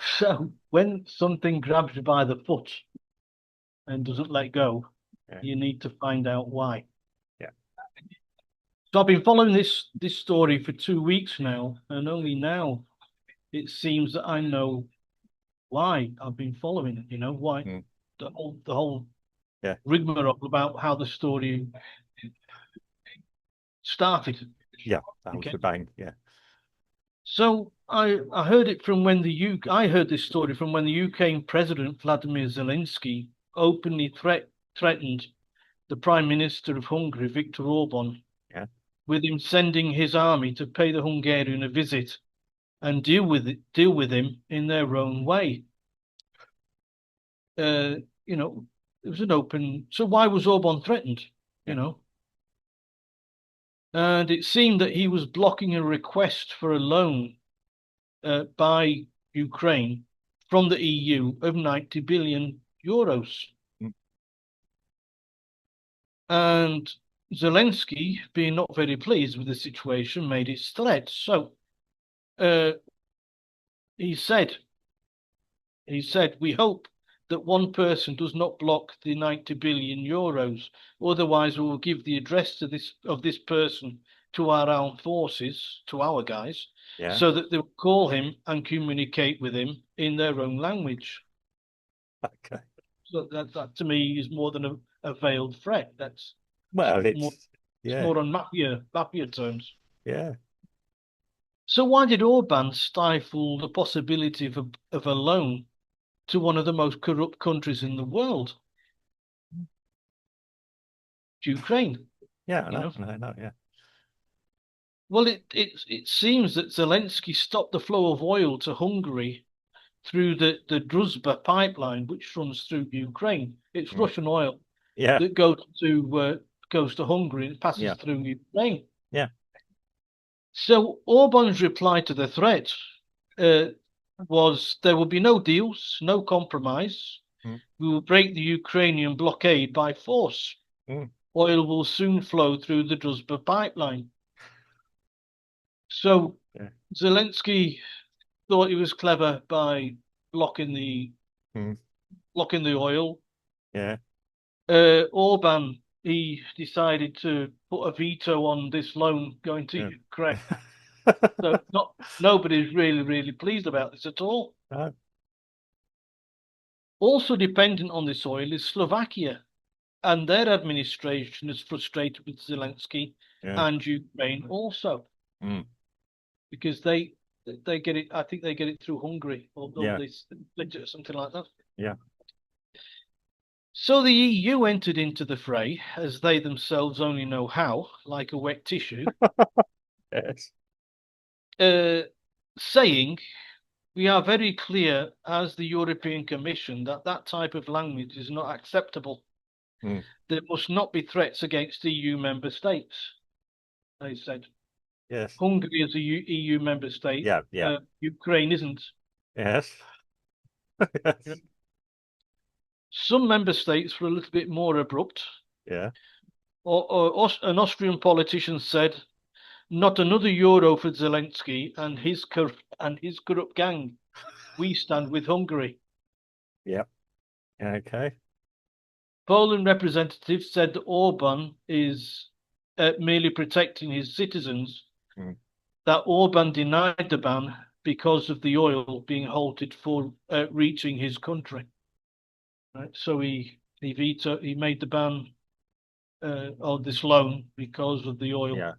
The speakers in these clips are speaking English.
So when something grabs you by the foot and doesn't let go, Yeah. you need to find out why. Yeah. So I've been following this story for 2 weeks now, and only now it seems that I know why I've been following it. You know why Mm. the whole Yeah. rigmarole about how the story started. Yeah. The whole Okay, shebang. Yeah. so I heard it from when the UK. I heard this story from when the UK President Vladimir Zelensky openly threatened the Prime Minister of Hungary, Viktor Orban, Yeah. with him sending his army to pay the Hungarian a visit and deal with him in their own way. Uh, you know, it was an open. So why was Orban threatened? You Yeah. know, and it seemed that he was blocking a request for a loan by Ukraine from the EU of 90 billion euros. Mm. And Zelensky, being not very pleased with the situation, made his threat. So uh, he said, we hope that one person does not block the 90 billion euros. Otherwise, we will give the address of this person to our armed forces, to our guys, Yeah. so that they'll call him and communicate with him in their own language. Okay. So that to me is more than a veiled threat. That's Well, more it's yeah. more on mafia terms. Yeah. So why did Orban stifle the possibility of a loan to one of the most corrupt countries in the world, Ukraine? Yeah. I You know. know, I know. Yeah. well, it seems that Zelensky stopped the flow of oil to Hungary through the Druzhba pipeline, which runs through Ukraine. It's Mm. Russian oil Yeah. that goes to Hungary and passes Yeah. through Ukraine. Yeah. So Orban's reply to the threat uh, was there will be no deals, no compromise. Mm. We will break the Ukrainian blockade by force. Mm. Oil will soon flow through the Druzhba pipeline. So Yeah. Zelensky thought he was clever by blocking the Mm. blocking the oil. Yeah. Orban he decided to put a veto on this loan going to Yeah. Ukraine. So not nobody's really pleased about this at all. No. Also dependent on this oil is Slovakia, and their administration is frustrated with Zelensky Yeah. and Ukraine also Mm. because they get it. I think they get it through Hungary or Yeah. they split it or something like that. Yeah. So the EU entered into the fray, as they themselves only know how, like a wet tissue, Yes. uh, saying we are very clear as the European Commission that that type of language is not acceptable. Mm. There must not be threats against EU member states, they said. Yes. Hungary is a EU member state. Yeah. Yeah. Ukraine isn't. Yes. You know, Yes. some member states were a little bit more abrupt. Yeah. An Austrian politician said, "Not another euro for Zelensky and his corrupt gang. We stand with Hungary." Yeah. Okay. Poland representatives said that Orban is merely protecting his citizens. Mm. That Orban denied the ban because of the oil being halted for reaching his country. Right, so he made the ban on this loan because of the oil. Yeah.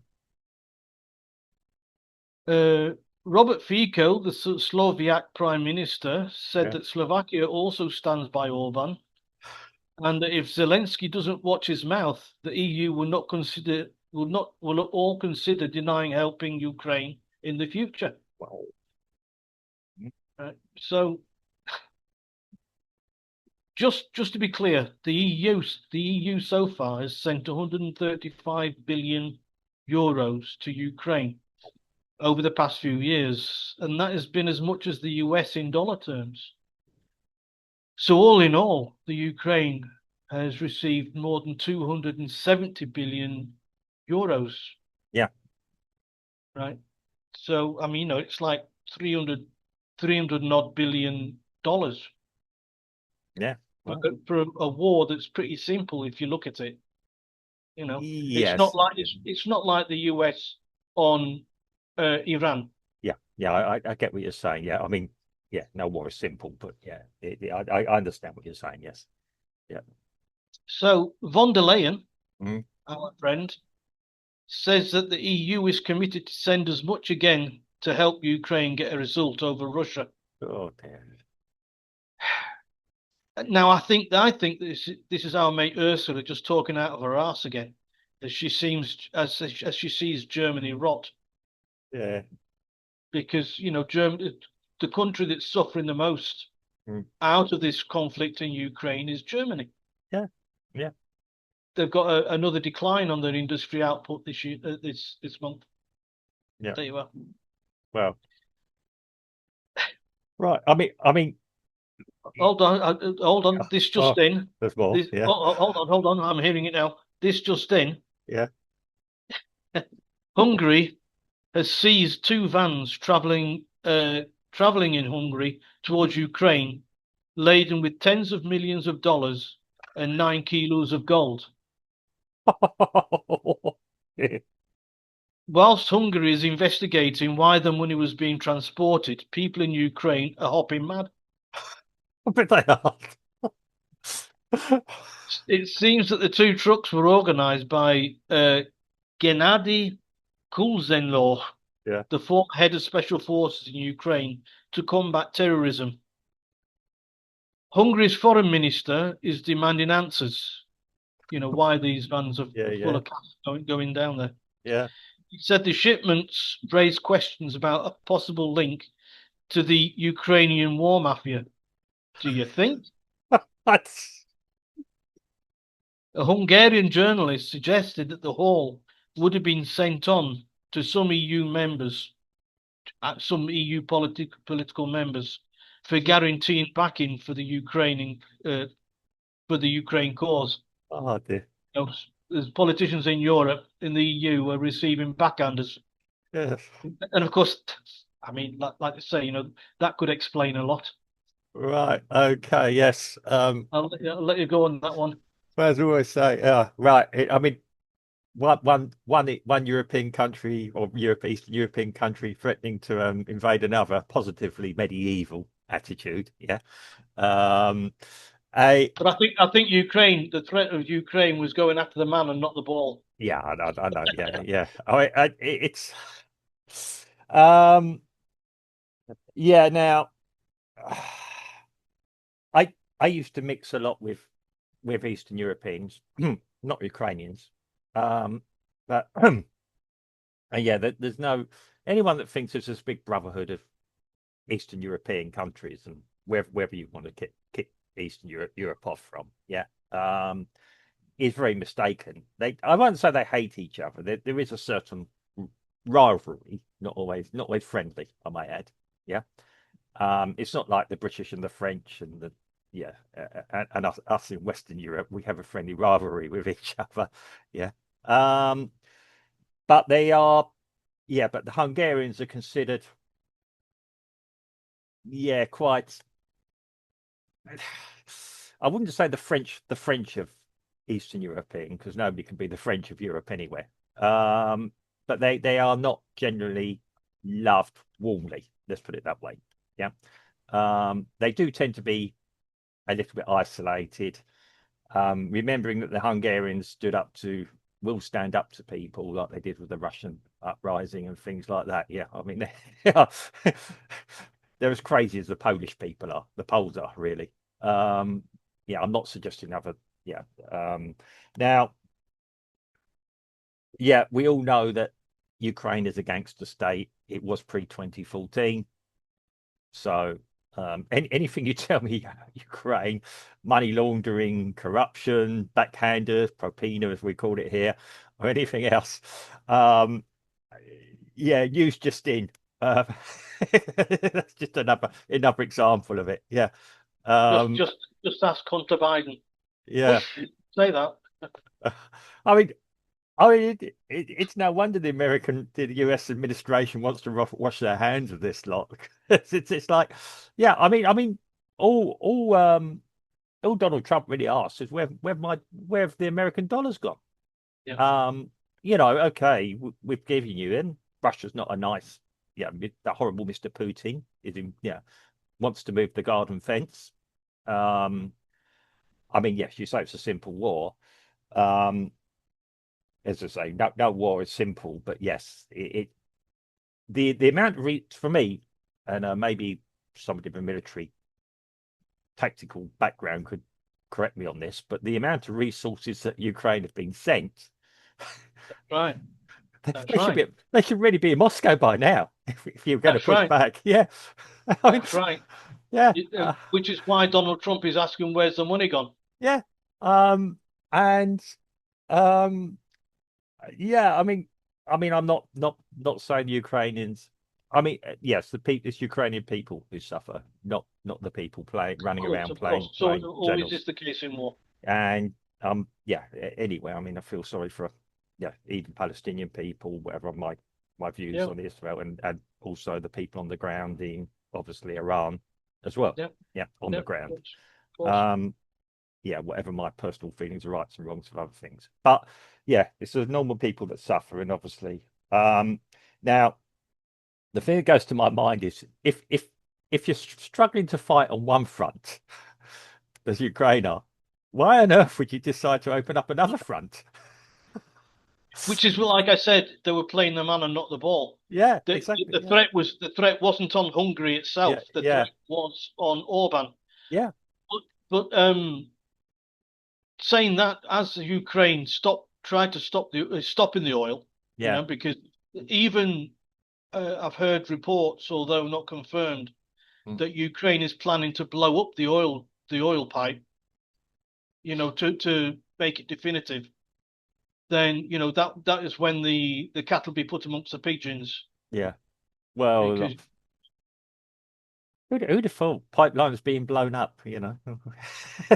Uh, Robert Fico, the Slovak Prime Minister, said Yeah. that Slovakia also stands by Orban, and that if Zelensky doesn't watch his mouth, the EU will all consider denying helping Ukraine in the future. Wow. Mm. So just to be clear, the EU so far has sent 135 billion euros to Ukraine over the past few years, and that has been as much as the US in dollar terms. So all in all, the Ukraine has received more than 270 billion euros, Yeah. right? So I mean, it's like 300 300 and odd billion dollars Yeah. for, Well, for a war that's pretty simple if you look at it. It's not yes. like it's not like the US on Iran. Yeah. Yeah. I get what you're saying. Yeah. I mean, yeah, no war is simple, but yeah, I understand what you're saying. Yes. Yeah. So von der Leyen, Mm. our friend, says that the EU is committed to send as much again to help Ukraine get a result over Russia. Oh, dear. Now, I think this is our mate Ursula just talking out of her arse again, as she seems as she sees Germany rot, Yeah. because Germany, the country that's suffering the most Mm. out of this conflict in Ukraine is Germany. Yeah. Yeah. They've got another decline on their industry output this year, this month. Yeah. Tell you what. Well, right. I mean, Hold on, hold on. This just oh, in. there's more. This. Yeah. Hold on. I'm hearing it now. This just in. Yeah. Hungary has seized two vans traveling in Hungary towards Ukraine, laden with tens of millions of dollars and 9 kilos of gold. Yeah. Whilst Hungary is investigating why the money was being transported, people in Ukraine are hopping mad. I bet they are. It seems that the two trucks were organized by Gennady Kulzenlov, Yeah. the former head of special forces in Ukraine, to combat terrorism. Hungary's foreign minister is demanding answers. Why these vans are Yeah. full Yeah. of cash going down there. Yeah. He said the shipments raised questions about a possible link to the Ukrainian war mafia. Do you think? That's A Hungarian journalist suggested that the haul would have been sent on to some EU members, political members, for guaranteeing backing for the Ukraine cause. oh dear. There's politicians in Europe, in the EU, are receiving backhanders, Yes. and of course, I mean, like I say, that could explain a lot. Right. Okay. Yes. I'll let you go on that one. As I always say, right. I mean, one European country or Eastern European country threatening to invade another, positively medieval attitude. Yeah. Um, a But I think Ukraine, the threat of Ukraine was going after the man and not the ball. yeah, I know. Yeah, yeah. It's um, yeah. Now, I used to mix a lot with Eastern Europeans, not Ukrainians. But yeah, there's no anyone that thinks there's this big brotherhood of Eastern European countries, and wherever you want to kick Eastern Europe off from, yeah, is very mistaken. I won't say they hate each other. There is a certain rivalry, not always friendly, I might add. Yeah, it's not like the British and the French and the yeah, and us in Western Europe. We have a friendly rivalry with each other. Yeah, but they are but the Hungarians are considered quite. I wouldn't say the French of Eastern European, because nobody can be the French of Europe anywhere. But they are not generally loved warmly. Let's put it that way. Yeah. They do tend to be a little bit isolated. Remembering that the Hungarians will stand up to people like they did with the Russian uprising and things like that. Yeah, I mean, they're as crazy as the Polish people are. The Poles are really. Yeah, I'm not suggesting other. Yeah. Now, yeah, we all know that Ukraine is a gangster state. It was pre-2014. So anything you tell me, Ukraine, money laundering, corruption, backhanders, propina, as we call it here, or anything else, news just in. That's just another example of it. Yeah. Just, Um, just, just ask Hunter Biden. yeah. Hush, say that. I mean, I mean, it's no wonder the U.S. administration wants to wash their hands of this lot. It's like, yeah, all Donald Trump really asks is where have the American dollars gone? Yeah, Um, okay, we've given you in. Russia's not a nice, yeah, the horrible Mr. Putin is in, yeah, wants to move the garden fence. Um, yes, you say it's a simple war. Um, as I say, no war is simple, but yes, the amount of for me, and maybe somebody with a military tactical background could correct me on this, but the amount of resources that Ukraine have been sent, right. That's they should right. be they should really be in Moscow by now if you're going to That's push right. back. Yeah, I mean, That's right. yeah, Which is why Donald Trump is asking, "Where's the money gone?" yeah, and um, yeah. I'm not saying the Ukrainians. Yes, it's Ukrainian people who suffer, not the people running around Of course. So it playing always generals. is the case in war. And yeah. Anyway, I feel sorry for even Palestinian people, whatever my views Yeah, on Israel, and also the people on the ground in obviously Iran as well. yeah, Yeah, on yeah. the ground. Of course. Um, yeah, whatever my personal feelings are rights and wrongs of other things. But yeah, it's the normal people that suffer, and obviously, now the thing that goes to my mind is if you're struggling to fight on one front, as Ukraine are, why on earth would you decide to open up another front? Which is, well, like I said, they were playing the man and not the ball. Yeah, The, exactly. the Yeah, threat wasn't on Hungary yeah, itself. The yeah, threat was on Orban. yeah, But saying that, as Ukraine tried to stop stopping the oil, yeah. because even I've heard reports, although not confirmed, Mm. that Ukraine is planning to blow up the oil pipe, to make it definitive. Then that is when the cattle be put amongst the pigeons, Yeah. Well, because who'd have thought pipelines being blown up?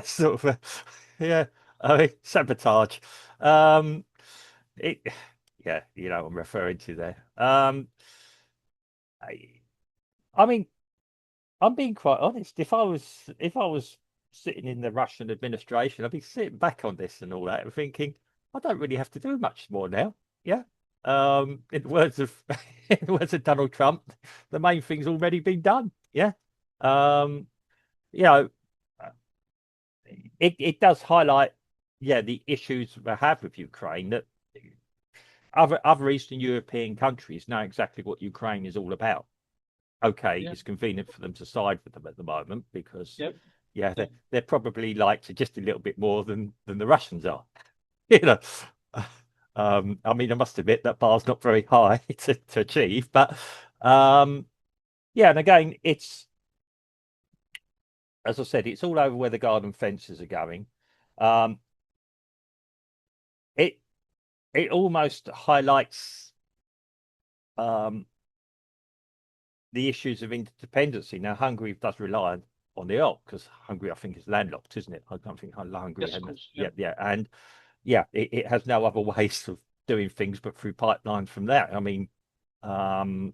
Sort of, yeah. Sabotage. Um, it, yeah, what I'm referring to there. I, I mean, I'm being quite honest. If I was sitting in the Russian administration, I'd be sitting back on this and all that and thinking, I don't really have to do much more now. Yeah. In the words of in the words of Donald Trump, the main thing's already been done. Yeah. Um, you know, it does highlight, yeah, the issues we have with Ukraine, that other Eastern European countries know exactly what Ukraine is all about. Okay, yeah, it's convenient for them to side with them at the moment because, yep, yeah, yeah. they're probably liked just a little bit more than the Russians are. You know, I must admit that bar's not very high to achieve, but yeah, and again, it's, as I said, it's all over where the garden fences are going. Um, it it almost highlights um, the issues of interdependency. Now, Hungary does rely on the oil because Hungary, I think, is landlocked, isn't it? I don't think Hungary Yes, has. of course. Yeah, Yeah, yeah, and yeah, it has no other ways of doing things but through pipelines from there. Um,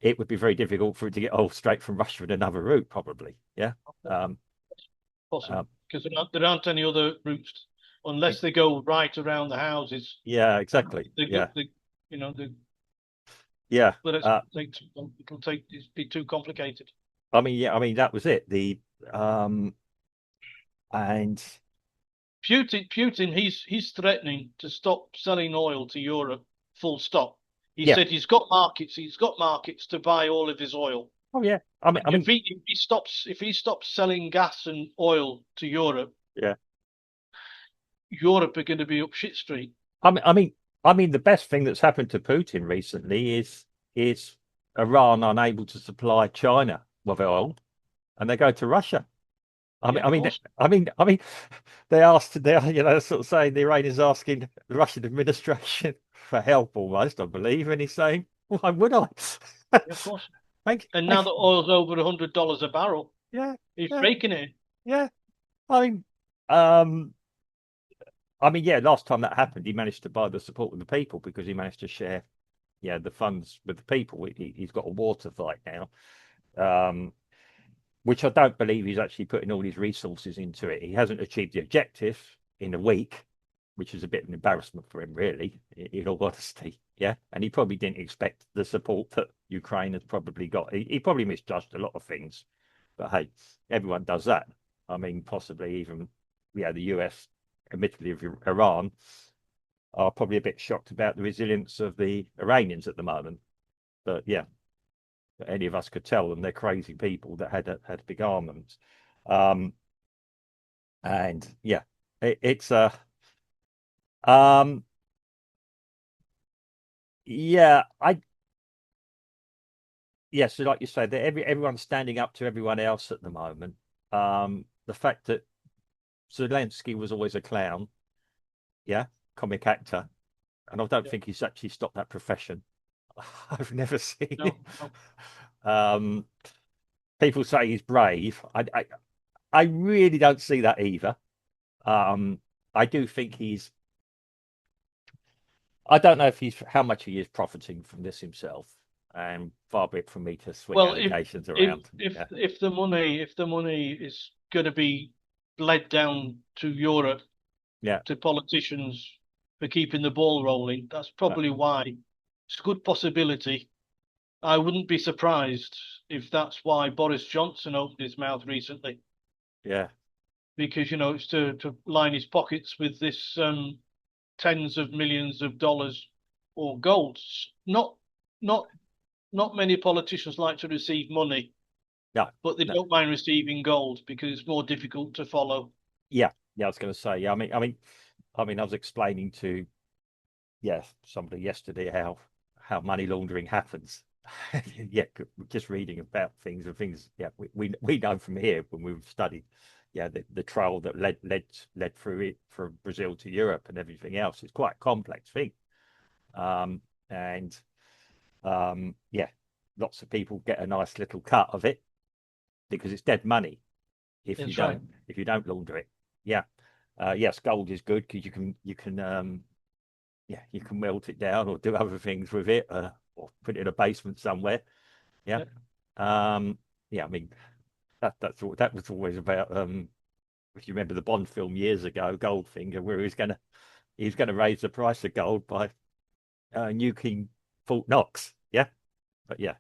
it would be very difficult for it to get oil straight from Russia in another route, probably. Yeah. Um, possible, um, because there aren't any other routes unless they go right around the houses. yeah, exactly. They, Yeah, they, you know, the yeah. but Uh, it'll be too complicated. yeah, that was it. Um, and Putin, he's threatening to stop selling oil to Europe. Full stop. He yeah. said he's got markets. He's got markets to buy all of his oil. Oh, yeah. And if he stops selling gas and oil to Europe, Yeah. Europe are going to be up shit street. I mean, I mean, the best thing that's happened to Putin recently is Iran unable to supply China with oil, and they go to Russia. I Yeah, mean, of course. they asked, sort of saying the Iranians asking the Russian administration for help almost, I believe, and he's saying, "Why would I?" Yeah, of course. Thank, And now thank, that oil's over $100 a barrel, yeah, he's yeah, breaking it. yeah. I mean, um, I mean, yeah, last time that happened, he managed to buy the support of the people because he managed to share, yeah, the funds with the people. He's got a war to fight now, um, which I don't believe he's actually putting all his resources into it. He hasn't achieved the objective in a week, which is a bit of an embarrassment for him, really, in all honesty. Yeah, and he probably didn't expect the support that Ukraine has probably got. He probably misjudged a lot of things, but hey, everyone does that. I mean, possibly even, yeah, the US, admittedly of Iran, are probably a bit shocked about the resilience of the Iranians at the moment. But yeah, any of us could tell them they're crazy people that had big armaments. Um, and yeah, it's a um, yeah, yeah. So like you say, that everyone's standing up to everyone else at the moment. The fact that Zelensky was always a clown, yeah, comic actor, and I don't Yeah. think he's actually stopped that profession. I've never seen No, it. no. Um, people say he's brave. I really don't see that either. Um, I do think he's. I don't know if he's how much he is profiting from this himself, and far be it from me to swing Well, allegations if around. if Yeah, if the money is going to be bled down to Europe yeah, to politicians for keeping the ball rolling, that's probably why. It's a good possibility. I wouldn't be surprised if that's why Boris Johnson opened his mouth recently, yeah, because it's to line his pockets with this tens of millions of dollars or gold. Not not not many politicians like to receive money, no, but they no, don't mind receiving gold because it's more difficult to follow. yeah, yeah. I was going to say, yeah. I was explaining to somebody yesterday how money laundering happens. Yeah, just reading about things and things. Yeah, we know from here when we've studied, yeah, the trail that led through it from Brazil to Europe and everything else. It's quite a complex thing, um, and yeah, lots of people get a nice little cut of it because it's dead money if you That's right. don't launder it. Yeah, yes, gold is good because you can yeah, you can melt it down or do other things with it, or put it in a basement somewhere. Yeah. Yeah. Um, yeah, I mean that was always about if you remember the Bond film years ago, Goldfinger, where he's gonna raise the price of gold by nuking Fort Knox. Yeah. But yeah,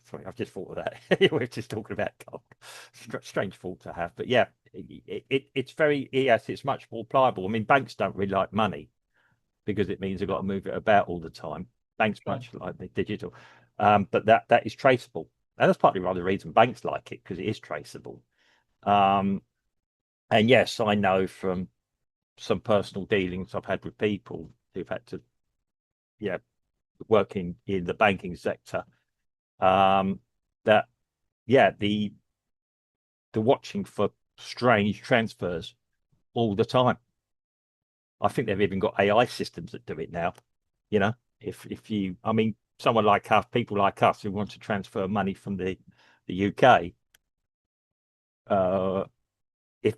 sorry, I've just thought of that. We're just talking about gold. Strange thought to have. But yeah, it's very, yes, it's much more pliable. I mean, banks don't really like money because it means they've got to move it about all the time. Banks That's right. much like the digital, but that is traceable, and that's partly one of the reason banks like it because it is traceable. Um, and yes, I know from some personal dealings I've had with people who've had to, yeah, work in the banking sector. Um, that yeah, the watching for strange transfers all the time. I think they've even got AI systems that do it now. You know, if you, I mean, someone like us, people like us who want to transfer money from the UK, uh, if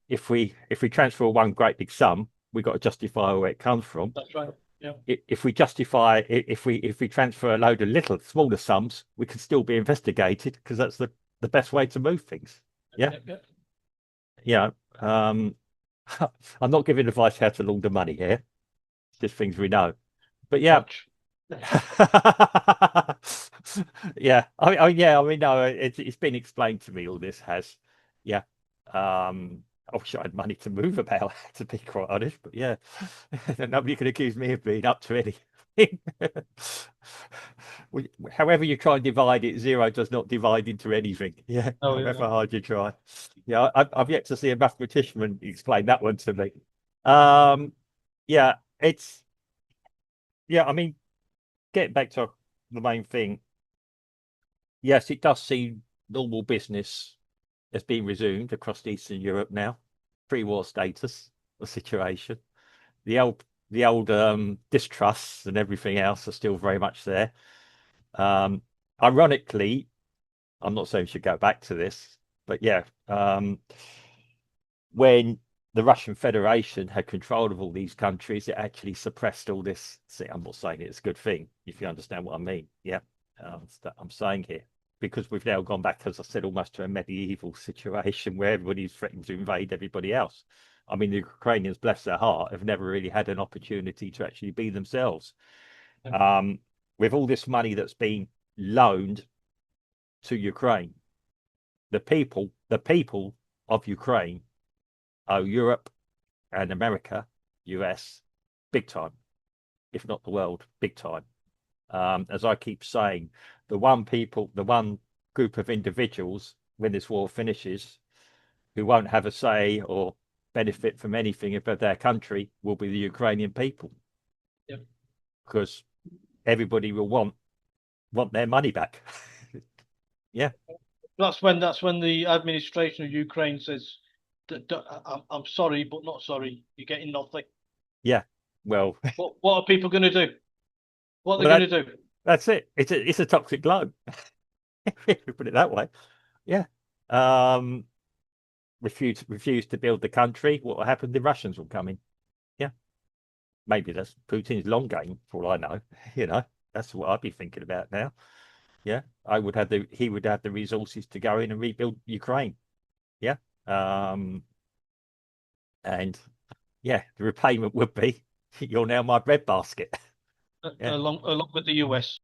if we transfer one great big sum, we got to justify where it comes from. That's right. Yeah. If we justify, if we transfer a load of little smaller sums, we can still be investigated because that's the best way to move things. Yeah, Yeah. Yeah. yeah. Um, I'm not giving advice how to launder money here. Just things we know. But yeah, Watch. yeah. Yeah. I mean, no, it's been explained to me. All this has, yeah. I wish I had money to move about, to be quite honest. But yeah, nobody can accuse me of being up to anything. However you try and divide it, zero does not divide into anything. Yeah, Oh however yeah. hard you try. Yeah, I've yet to see a mathematician explain that one to me. Um, yeah, it's yeah. I mean, getting back to the main thing, yes, it does seem normal business has been resumed across Eastern Europe now, pre-war status, the situation. The old distrusts and everything else are still very much there. Um, Ironically, I'm not saying we should go back to this, but yeah, when the Russian Federation had control of all these countries, it actually suppressed all this. See, I'm not saying it's a good thing, if you understand what I mean. Yeah, I'm saying here, because we've now gone back, as I said, almost to a medieval situation where everybody's threatening to invade everybody else. I mean, the Ukrainians, bless their heart, have never really had an opportunity to actually be themselves. With all this money that's been loaned to Ukraine, the people of Ukraine owe Europe and America, US, big time, if not the world, big time. As I keep saying, the one group of individuals, when this war finishes, who won't have a say or benefit from anything about their country will be the Ukrainian people. Yep. Because everybody will want their money back. Yeah. That's when the administration of Ukraine says, I'm sorry, but not sorry. You're getting nothing. Yeah. Well, what are people going to do? What are they well, going to do? that's it. It's a toxic globe. If you put it that way. Yeah. Refuse to build the country. What will happen? The Russians will come in. Yeah. Maybe that's Putin's long game, for all I know. You know, that's what I'd be thinking about now. Yeah. He would have the resources to go in and rebuild Ukraine. Yeah. And yeah, the repayment would be, you're now my breadbasket. Yeah. Along with the US.